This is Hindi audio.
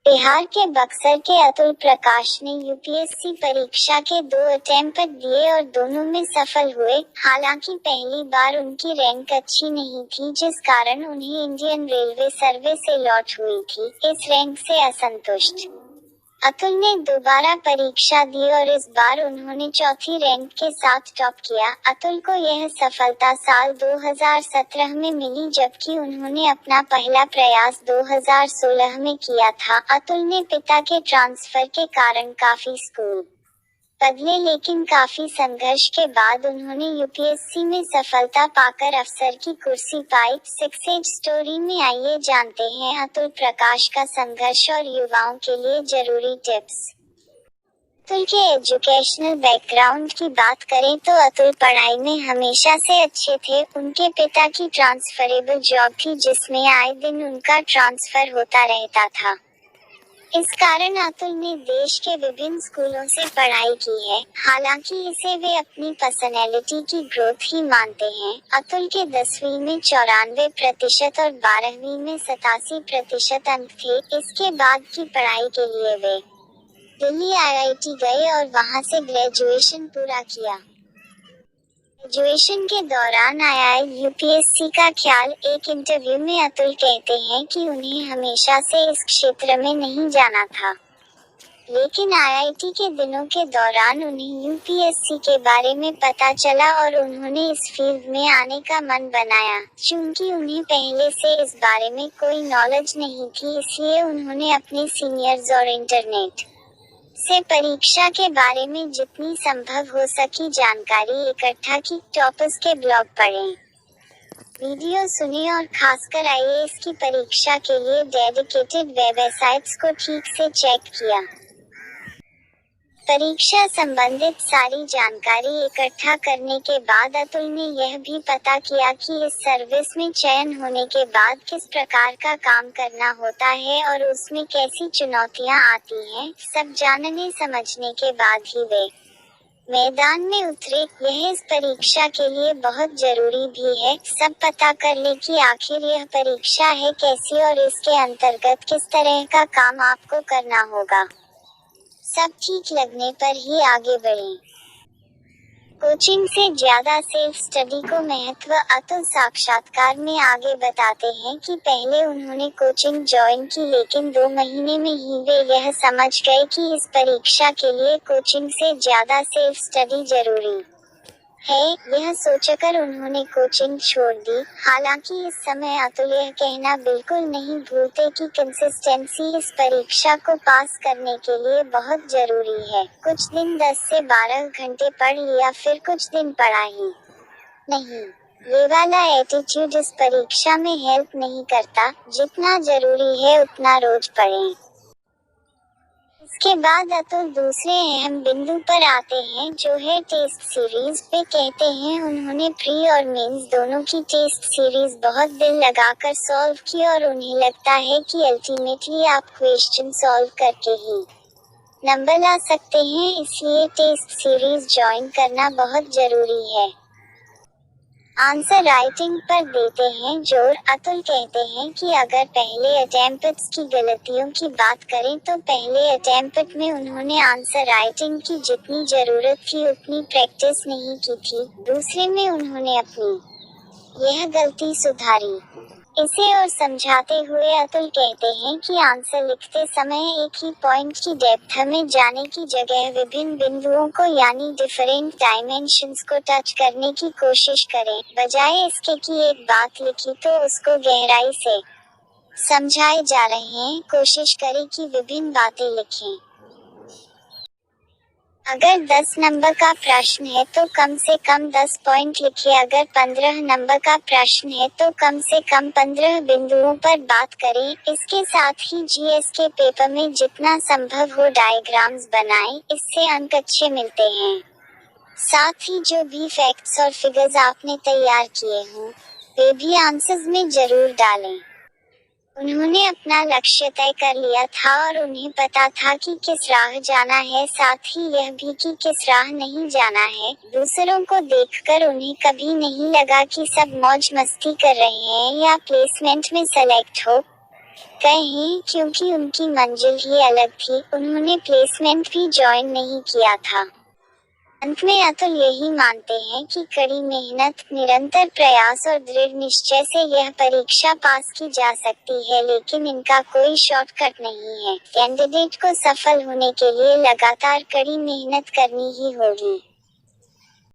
बिहार के बक्सर के अतुल प्रकाश ने यूपीएससी परीक्षा के 2 अटेम्प्ट दिए और दोनों में सफल हुए। हालांकि पहली बार उनकी रैंक अच्छी नहीं थी, जिस कारण उन्हें इंडियन रेलवे सर्वे से लौट हुई थी। इस रैंक से असंतुष्ट अतुल ने दोबारा परीक्षा दी और इस बार उन्होंने चौथी रैंक के साथ टॉप किया। अतुल को यह सफलता साल 2017 में मिली, जबकि उन्होंने अपना पहला प्रयास 2016 में किया था। अतुल ने पिता के ट्रांसफर के कारण काफी स्कूल बदले, लेकिन काफी संघर्ष के बाद उन्होंने यूपीएससी में सफलता पाकर अफसर की कुर्सी पाई। सक्सेस स्टोरी में आइए जानते हैं अतुल प्रकाश का संघर्ष और युवाओं के लिए जरूरी टिप्स। अतुल के एजुकेशनल बैकग्राउंड की बात करें तो अतुल पढ़ाई में हमेशा से अच्छे थे। उनके पिता की ट्रांसफरेबल जॉब थी, जिसमें आए दिन उनका ट्रांसफर होता रहता था। इस कारण अतुल ने देश के विभिन्न स्कूलों से पढ़ाई की है। हालांकि इसे वे अपनी पर्सनैलिटी की ग्रोथ ही मानते हैं। अतुल के 10वीं में 94% और 12वीं में 87% अंक थे। इसके बाद की पढ़ाई के लिए वे दिल्ली आईआईटी गए और वहां से ग्रेजुएशन पूरा किया। ग्रेजुएशन के दौरान आया यूपीएससी का ख्याल। एक इंटरव्यू में अतुल कहते हैं कि उन्हें हमेशा से इस क्षेत्र में नहीं जाना था, लेकिन आईआईटी के दिनों के दौरान उन्हें यूपीएससी के बारे में पता चला और उन्होंने इस फील्ड में आने का मन बनाया। चूंकि उन्हें पहले से इस बारे में कोई नॉलेज नहीं थी, इसलिए उन्होंने अपने सीनियर्स और इंटरनेट से परीक्षा के बारे में जितनी संभव हो सकी जानकारी इकट्ठा की। टॉपर्स के ब्लॉग पढ़ें, वीडियो सुने और खासकर आईएएस की परीक्षा के लिए डेडिकेटेड वेबसाइट्स को ठीक से चेक किया। परीक्षा संबंधित सारी जानकारी इकट्ठा करने के बाद अतुल ने यह भी पता किया कि इस सर्विस में चयन होने के बाद किस प्रकार का काम करना होता है और उसमें कैसी चुनौतियां आती हैं। सब जानने समझने के बाद ही वे मैदान में उतरे। यह इस परीक्षा के लिए बहुत जरूरी भी है। सब पता कर ले कि आखिर यह परीक्षा है कैसी और इसके अंतर्गत किस तरह का काम आपको करना होगा। सब ठीक लगने पर ही आगे बढ़ें। कोचिंग से ज्यादा सेल्फ स्टडी को महत्व। अतुल साक्षात्कार में आगे बताते हैं कि पहले उन्होंने कोचिंग ज्वाइन की, लेकिन 2 महीने में ही वे यह समझ गए कि इस परीक्षा के लिए कोचिंग से ज्यादा सेल्फ स्टडी जरूरी है। यह सोचकर उन्होंने कोचिंग छोड़ दी। हालांकि इस समय अतुल यह कहना बिल्कुल नहीं भूलते कि कंसिस्टेंसी इस परीक्षा को पास करने के लिए बहुत जरूरी है। कुछ दिन 10 से 12 घंटे पढ़ लिया, फिर कुछ दिन पढ़ा ही नहीं, ये वाला एटीट्यूड इस परीक्षा में हेल्प नहीं करता। जितना जरूरी है उतना रोज पढ़ें। इसके बाद अतुल दूसरे अहम बिंदु पर आते हैं, जो है टेस्ट सीरीज पे। कहते हैं उन्होंने प्री और मेंस दोनों की टेस्ट सीरीज बहुत दिल लगाकर सॉल्व की और उन्हें लगता है कि अल्टीमेटली आप क्वेश्चन सॉल्व करके ही नंबर ला सकते हैं, इसलिए टेस्ट सीरीज ज्वाइन करना बहुत जरूरी है। आंसर राइटिंग पर देते हैं जोर। अतुल कहते हैं कि अगर पहले अटेम्प्ट्स की गलतियों की बात करें तो पहले अटेम्प्ट में उन्होंने आंसर राइटिंग की जितनी जरूरत थी उतनी प्रैक्टिस नहीं की थी। दूसरे में उन्होंने अपनी यह गलती सुधारी। इसे और समझाते हुए अतुल कहते हैं कि आंसर लिखते समय एक ही पॉइंट की डेप्थ में जाने की जगह विभिन्न बिंदुओं को यानी डिफरेंट डायमेंशंस को टच करने की कोशिश करें। बजाय इसके कि एक बात लिखी तो उसको गहराई से समझाए जा रहे हैं, कोशिश करें कि विभिन्न बातें लिखें। अगर 10 नंबर का प्रश्न है तो कम से कम 10 पॉइंट लिखिए। अगर 15 नंबर का प्रश्न है तो कम से कम 15 बिंदुओं पर बात करें। इसके साथ ही जीएस के पेपर में जितना संभव हो डायग्राम्स बनाएं, इससे अंक अच्छे मिलते हैं। साथ ही जो भी फैक्ट्स और फिगर्स आपने तैयार किए हों, वे भी आंसर्स में जरूर डालें। उन्होंने अपना लक्ष्य तय कर लिया था और उन्हें पता था कि किस राह जाना है, साथ ही यह भी कि किस राह नहीं जाना है। दूसरों को देखकर उन्हें कभी नहीं लगा कि सब मौज मस्ती कर रहे हैं या प्लेसमेंट में सेलेक्ट हो कहीं क्योंकि उनकी मंजिल ही अलग थी, उन्होंने प्लेसमेंट भी ज्वाइन नहीं किया था। अंत में अतुल यही मानते हैं कि कड़ी मेहनत, निरंतर प्रयास और दृढ़ निश्चय से यह परीक्षा पास की जा सकती है, लेकिन इनका कोई शॉर्टकट नहीं है। कैंडिडेट को सफल होने के लिए लगातार कड़ी मेहनत करनी ही होगी।